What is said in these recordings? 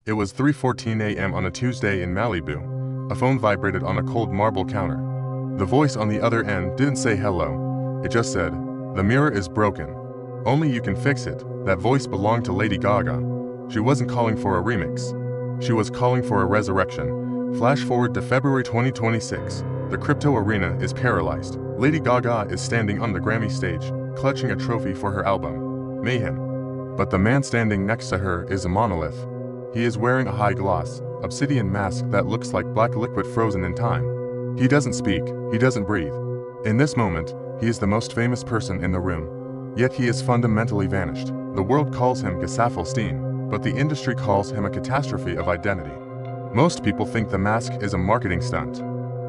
It was 3:14 a.m. on a Tuesday in Malibu. A phone vibrated on a cold marble counter. The voice on the other end didn't say hello. It just said, "The mirror is broken. Only you can fix it." That voice belonged to Lady Gaga. She wasn't calling for a remix. She was calling for a resurrection. Flash forward to February 2026. The crypto arena is paralyzed. Lady Gaga is standing on the Grammy stage, clutching a trophy for her album, Mayhem. But the man standing next to her is a monolith. He is wearing a high-gloss, obsidian mask that looks like black liquid frozen in time. He doesn't speak, he doesn't breathe. In this moment, he is the most famous person in the room. Yet he is fundamentally vanished. The world calls him Gesaffelstein, but the industry calls him a catastrophe of identity. Most people think the mask is a marketing stunt.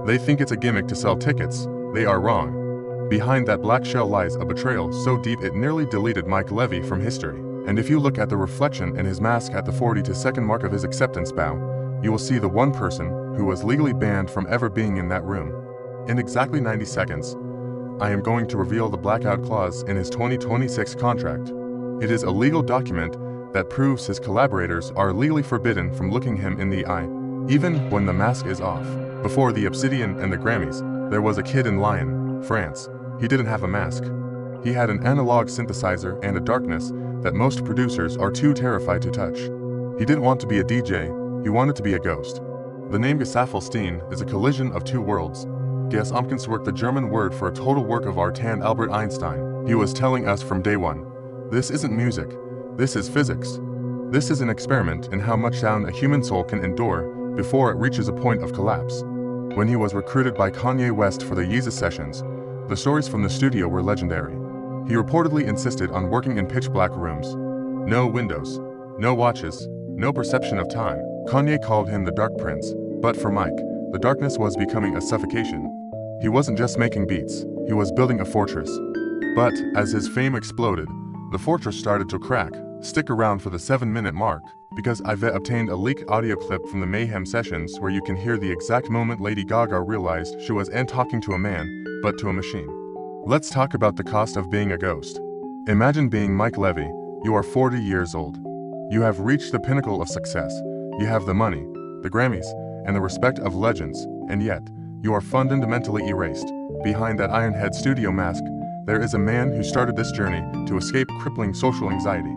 They think it's a gimmick to sell tickets. They are wrong. Behind that black shell lies a betrayal so deep it nearly deleted Mike Lévy from history. And if you look at the reflection in his mask at the 42nd mark of his acceptance bow, you will see the one person who was legally banned from ever being in that room. In exactly 90 seconds, I am going to reveal the blackout clause in his 2026 contract. It is a legal document that proves his collaborators are legally forbidden from looking him in the eye, even when the mask is off. Before the Obsidian and the Grammys, there was a kid in Lyon, France. He didn't have a mask. He had an analog synthesizer and a darkness that most producers are too terrified to touch. He didn't want to be a DJ, he wanted to be a ghost. The name Gesaffelstein is a collision of two worlds. Gesamtkunstwerk, the German word for a total work of art, and Albert Einstein. He was telling us from day one, this isn't music, this is physics. This is an experiment in how much sound a human soul can endure before it reaches a point of collapse. When he was recruited by Kanye West for the Yeezus sessions, the stories from the studio were legendary. He reportedly insisted on working in pitch-black rooms. No windows, no watches, no perception of time. Kanye called him the Dark Prince, but for Mike, the darkness was becoming a suffocation. He wasn't just making beats, he was building a fortress. But as his fame exploded, the fortress started to crack. Stick around for the 7-minute mark, because I've obtained a leaked audio clip from the Mayhem sessions where you can hear the exact moment Lady Gaga realized she wasn't talking to a man, but to a machine. Let's talk about the cost of being a ghost. Imagine being Mike Lévy. You are 40 years old. You have reached the pinnacle of success. You have the money, the Grammys, and the respect of legends, and yet, you are fundamentally erased. Behind that iron-head studio mask, there is a man who started this journey to escape crippling social anxiety.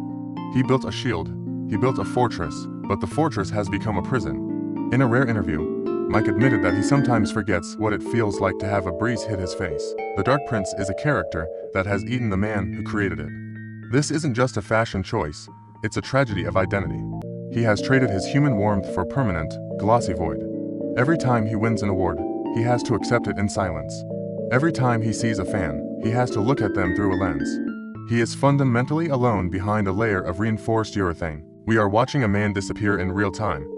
He built a shield, he built a fortress, but the fortress has become a prison. In a rare interview, Mike admitted that he sometimes forgets what it feels like to have a breeze hit his face. The Dark Prince is a character that has eaten the man who created it. This isn't just a fashion choice, it's a tragedy of identity. He has traded his human warmth for permanent, glossy void. Every time he wins an award, he has to accept it in silence. Every time he sees a fan, he has to look at them through a lens. He is fundamentally alone behind a layer of reinforced urethane. We are watching a man disappear in real time.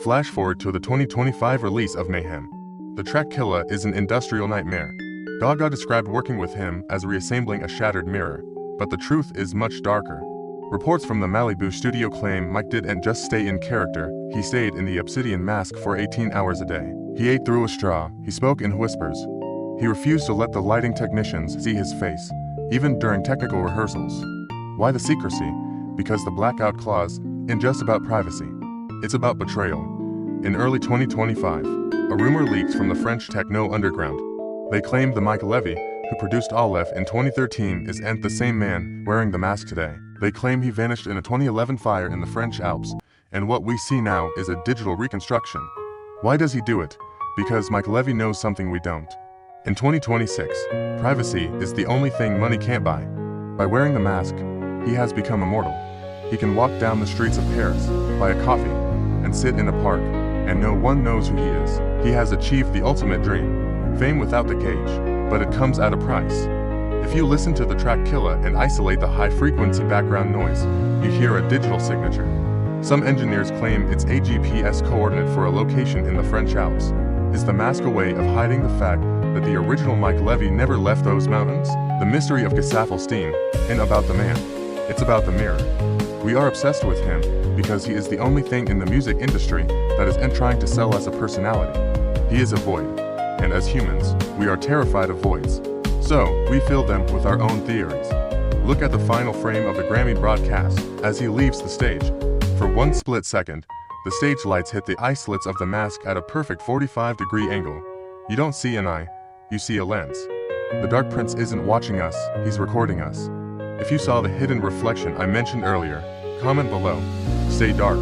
Flash forward to the 2025 release of Mayhem. The track Killa is an industrial nightmare. Gaga described working with him as reassembling a shattered mirror, but the truth is much darker. Reports from the Malibu studio claim Mike didn't just stay in character, he stayed in the obsidian mask for 18 hours a day. He ate through a straw, he spoke in whispers. He refused to let the lighting technicians see his face, even during technical rehearsals. Why the secrecy? Because the blackout clause isn't just about privacy. It's about betrayal. In early 2025, a rumor leaked from the French techno underground. They claimed the Mike Lévy, who produced Aleph in 2013, isn't the same man wearing the mask today. They claim he vanished in a 2011 fire in the French Alps, and what we see now is a digital reconstruction. Why does he do it? Because Mike Lévy knows something we don't. In 2026, privacy is the only thing money can't buy. By wearing the mask, he has become immortal. He can walk down the streets of Paris, buy a coffee, and sit in a park, and no one knows who he is. He has achieved the ultimate dream, fame without the cage, but it comes at a price. If you listen to the track Killa and isolate the high-frequency background noise, you hear a digital signature. Some engineers claim it's a GPS coordinate for a location in the French Alps. Is the mask a way of hiding the fact that the original Mike Lévy never left those mountains? The mystery of Gesaffelstein isn't about the man, it's about the mirror. We are obsessed with him because he is the only thing in the music industry that isn't trying to sell us a personality. He is a void, and as humans, we are terrified of voids. So, we fill them with our own theories. Look at the final frame of the Grammy broadcast as he leaves the stage. For one split second, The stage lights hit the eye slits of the mask at a perfect 45-degree angle. You don't see an eye, you see a lens. The Dark Prince isn't watching us, he's recording us. If you saw the hidden reflection I mentioned earlier, comment below. Stay dark.